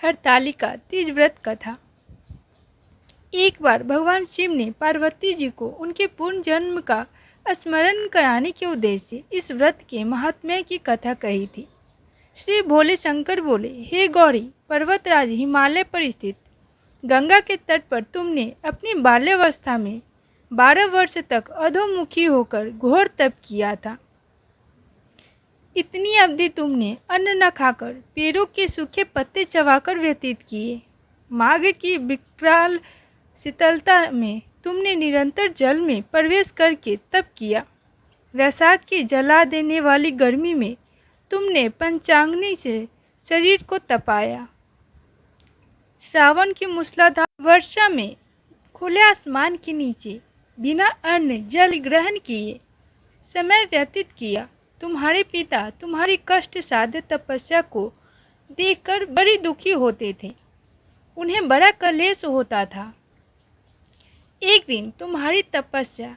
हरतालिका तीज व्रत कथा। एक बार भगवान शिव ने पार्वती जी को उनके पूर्ण जन्म का स्मरण कराने के उद्देश्य से इस व्रत के महात्म्य की कथा कही थी। श्री भोले शंकर बोले, हे गौरी, पर्वतराज हिमालय पर स्थित गंगा के तट पर तुमने अपनी बाल्यावस्था में 12 वर्ष तक अधोमुखी होकर घोर तप किया था। इतनी अवधि तुमने अन्न न खाकर पेड़ों के सूखे पत्ते चबाकर व्यतीत किए। माघ की विकराल शीतलता में तुमने निरंतर जल में प्रवेश करके तप किया। वैशाख की जला देने वाली गर्मी में तुमने पंचाग्नि से शरीर को तपाया। श्रावण की मूसलाधार वर्षा में खुले आसमान के नीचे बिना अन्न जल ग्रहण किए समय व्यतीत किया। तुम्हारे पिता तुम्हारी कष्ट साध्य तपस्या को देखकर बड़ी दुखी होते थे। उन्हें बड़ा क्लेश होता था। एक दिन तुम्हारी तपस्या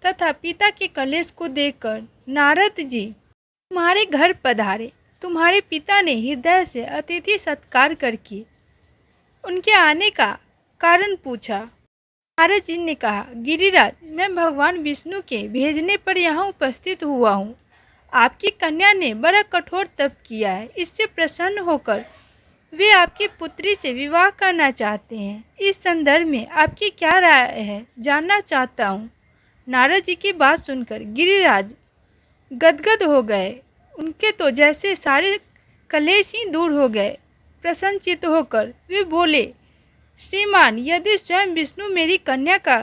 तथा पिता के क्लेश को देखकर नारद जी तुम्हारे घर पधारे। तुम्हारे पिता ने हृदय से अतिथि सत्कार करके उनके आने का कारण पूछा। नारद जी ने कहा, गिरिराज, मैं भगवान विष्णु के भेजने पर यहाँ उपस्थित हुआ हूँ। आपकी कन्या ने बड़ा कठोर तप किया है। इससे प्रसन्न होकर वे आपकी पुत्री से विवाह करना चाहते हैं। इस संदर्भ में आपकी क्या राय है, जानना चाहता हूँ। नारद जी की बात सुनकर गिरिराज गदगद हो गए। उनके तो जैसे सारे कलेश ही दूर हो गए। प्रसन्नचित्त होकर वे बोले, श्रीमान, यदि स्वयं विष्णु मेरी कन्या का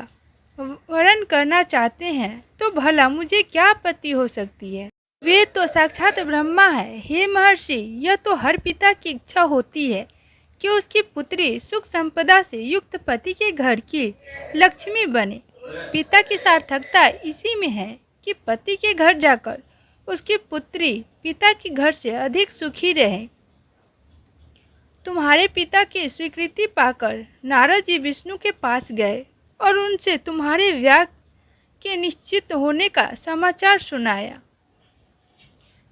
वरण करना चाहते हैं तो भला मुझे क्या आपत्ति हो सकती है। वे तो साक्षात ब्रह्मा है। हे महर्षि, यह तो हर पिता की इच्छा होती है कि उसकी पुत्री सुख संपदा से युक्त पति के घर की लक्ष्मी बने। पिता की सार्थकता इसी में है कि पति के घर जाकर उसकी पुत्री पिता के घर से अधिक सुखी रहे। तुम्हारे पिता की स्वीकृति पाकर नारद जी विष्णु के पास गए और उनसे तुम्हारे विवाह के निश्चित होने का समाचार सुनाया।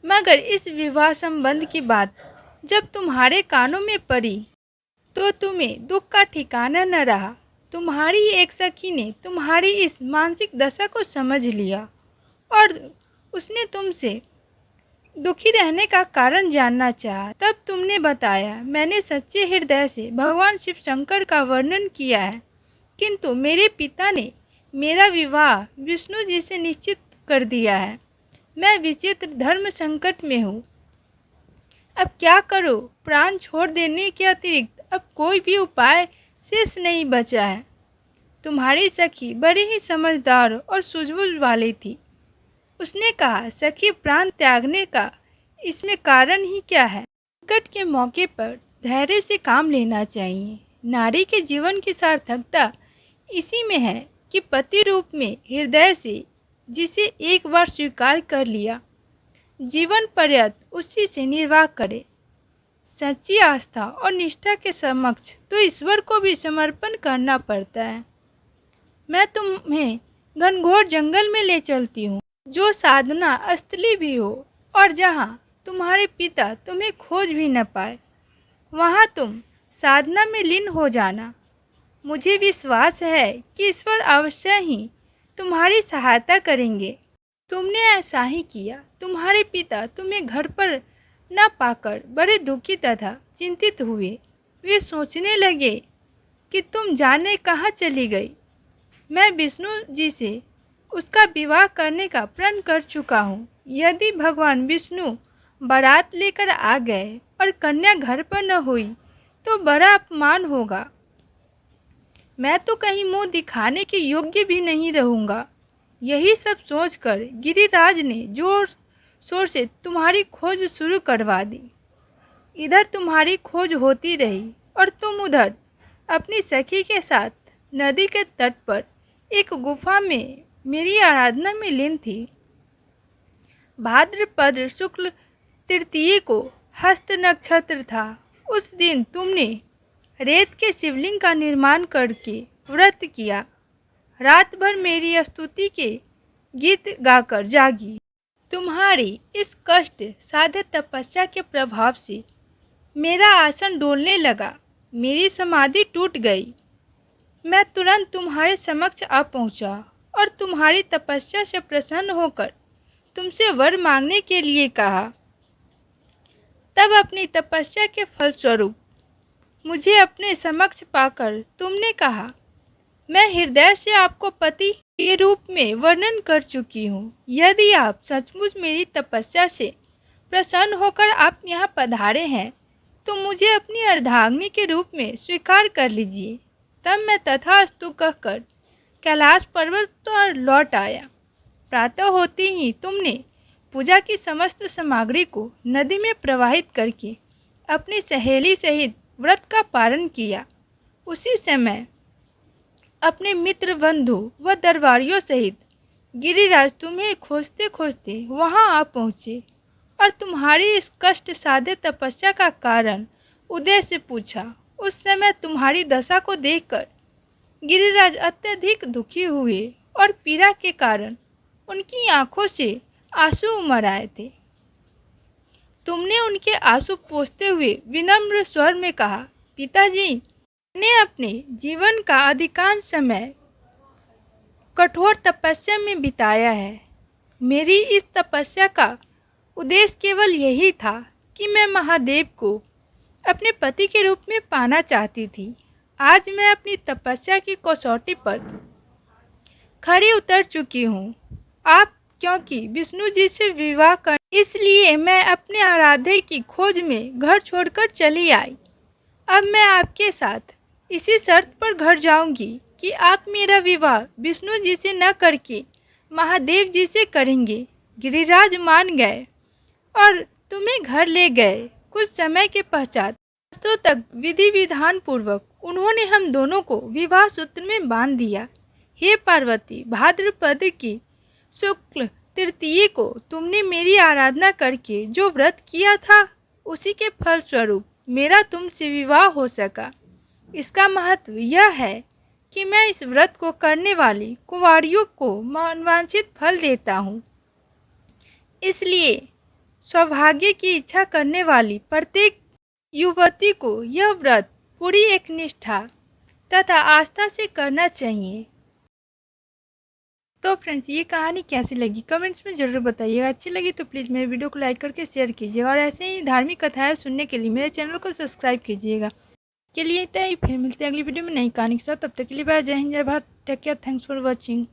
मगर इस विवाह संबंध की बात जब तुम्हारे कानों में पड़ी तो तुम्हें दुख का ठिकाना न रहा। तुम्हारी एक सखी ने तुम्हारी इस मानसिक दशा को समझ लिया और उसने तुमसे दुखी रहने का कारण जानना चाहा। तब तुमने बताया, मैंने सच्चे हृदय से भगवान शिव शंकर का वर्णन किया है, किंतु मेरे पिता ने मेरा विवाह विष्णु जी से निश्चित कर दिया है। मैं विचित्र धर्म संकट में हूँ। अब क्या करूँ? प्राण छोड़ देने के अतिरिक्त अब कोई भी उपाय शेष नहीं बचा है। तुम्हारी सखी बड़ी ही समझदार और सूझबूझ वाली थी। उसने कहा, सखी, प्राण त्यागने का इसमें कारण ही क्या है? संकट के मौके पर धैर्य से काम लेना चाहिए। नारी के जीवन की सार्थकता इसी में है कि पति रूप में हृदय से जिसे एक बार स्वीकार कर लिया, जीवन पर्यंत उसी से निर्वाह करे। सच्ची आस्था और निष्ठा के समक्ष तो ईश्वर को भी समर्पण करना पड़ता है। मैं तुम्हें घनघोर जंगल में ले चलती हूँ, जो साधना स्थली भी हो, और जहाँ तुम्हारे पिता तुम्हें खोज भी न पाए, वहाँ तुम साधना में लीन हो जाना। मुझे विश्वास है कि ईश्वर अवश्य ही तुम्हारी सहायता करेंगे। तुमने ऐसा ही किया। तुम्हारे पिता तुम्हें घर पर न पाकर बड़े दुखी तथा चिंतित हुए। वे सोचने लगे कि तुम जाने कहाँ चली गई। मैं विष्णु जी से उसका विवाह करने का प्रण कर चुका हूँ। यदि भगवान विष्णु बारात लेकर आ गए और कन्या घर पर न हुई तो बड़ा अपमान होगा। मैं तो कहीं मुंह दिखाने के योग्य भी नहीं रहूँगा। यही सब सोचकर गिरिराज ने जोर शोर से तुम्हारी खोज शुरू करवा दी। इधर तुम्हारी खोज होती रही और तुम उधर अपनी सखी के साथ नदी के तट पर एक गुफा में मेरी आराधना में लीन थी। भाद्रपद शुक्ल तृतीय को हस्त नक्षत्र था। उस दिन तुमने रेत के शिवलिंग का निर्माण करके व्रत किया। रात भर मेरी स्तुति के गीत गाकर जागी। तुम्हारी इस कष्ट साध्य तपस्या के प्रभाव से मेरा आसन डोलने लगा, मेरी समाधि टूट गई। मैं तुरंत तुम्हारे समक्ष आ पहुंचा और तुम्हारी तपस्या से प्रसन्न होकर तुमसे वर मांगने के लिए कहा। तब अपनी तपस्या के फलस्वरूप मुझे अपने समक्ष पाकर तुमने कहा, मैं हृदय से आपको पति के रूप में वर्णन कर चुकी हूँ। यदि आप सचमुच मेरी तपस्या से प्रसन्न होकर आप यहाँ पधारे हैं तो मुझे अपनी अर्धांगिनी के रूप में स्वीकार कर लीजिए। तब मैं तथास्तु कहकर कैलाश पर्वत पर लौट आया। प्रातः होते ही तुमने पूजा की समस्त सामग्री को नदी में प्रवाहित करके अपनी सहेली सहित व्रत का पालन किया। उसी समय अपने मित्र बंधु व दरबारियों सहित गिरिराज तुम्हें खोजते खोजते वहां आ पहुँचे और तुम्हारी इस कष्ट साध्य तपस्या का कारण उदय से पूछा। उस समय तुम्हारी दशा को देखकर गिरिराज अत्यधिक दुखी हुए और पीड़ा के कारण उनकी आंखों से आंसू उमड़ आए थे। तुमने उनके आंसू पोंछते हुए विनम्र स्वर में कहा, पिताजी, मैंने अपने जीवन का अधिकांश समय कठोर तपस्या में बिताया है। मेरी इस तपस्या का उद्देश्य केवल यही था कि मैं महादेव को अपने पति के रूप में पाना चाहती थी। आज मैं अपनी तपस्या की कसौटी पर खरी उतर चुकी हूँ। आप क्योंकि विष्णु जी से विवाह कर, इसलिए मैं अपने आराध्य की खोज में घर छोड़कर चली आई। अब मैं आपके साथ इसी शर्त पर घर जाऊंगी कि आप मेरा विवाह विष्णु जी से न करके महादेव जी से करेंगे। गिरिराज मान गए और तुम्हें घर ले गए। कुछ समय के पश्चात वर्षों तक विधि विधान पूर्वक उन्होंने हम दोनों को विवाह सूत्र में बांध दिया। हे पार्वती, भाद्रपद की शुक्ल तृतीया को तुमने मेरी आराधना करके जो व्रत किया था उसी के फलस्वरूप मेरा तुमसे विवाह हो सका। इसका महत्व यह है कि मैं इस व्रत को करने वाली कुंवारियों को मनवांछित फल देता हूँ। इसलिए सौभाग्य की इच्छा करने वाली प्रत्येक युवती को यह व्रत पूरी एक निष्ठा तथा आस्था से करना चाहिए। तो फ्रेंड्स, ये कहानी कैसी लगी कमेंट्स में ज़रूर बताइएगा। अच्छी लगी तो प्लीज़ मेरे वीडियो को लाइक करके शेयर कीजिएगा और ऐसे ही धार्मिक कथाएं सुनने के लिए मेरे चैनल को सब्सक्राइब कीजिएगा। के लिए फिर मिलते हैं अगली वीडियो में नई कहानी के साथ। तब तक के लिए बाय, जय हिंद, जय Bharat, take care, thanks for watching.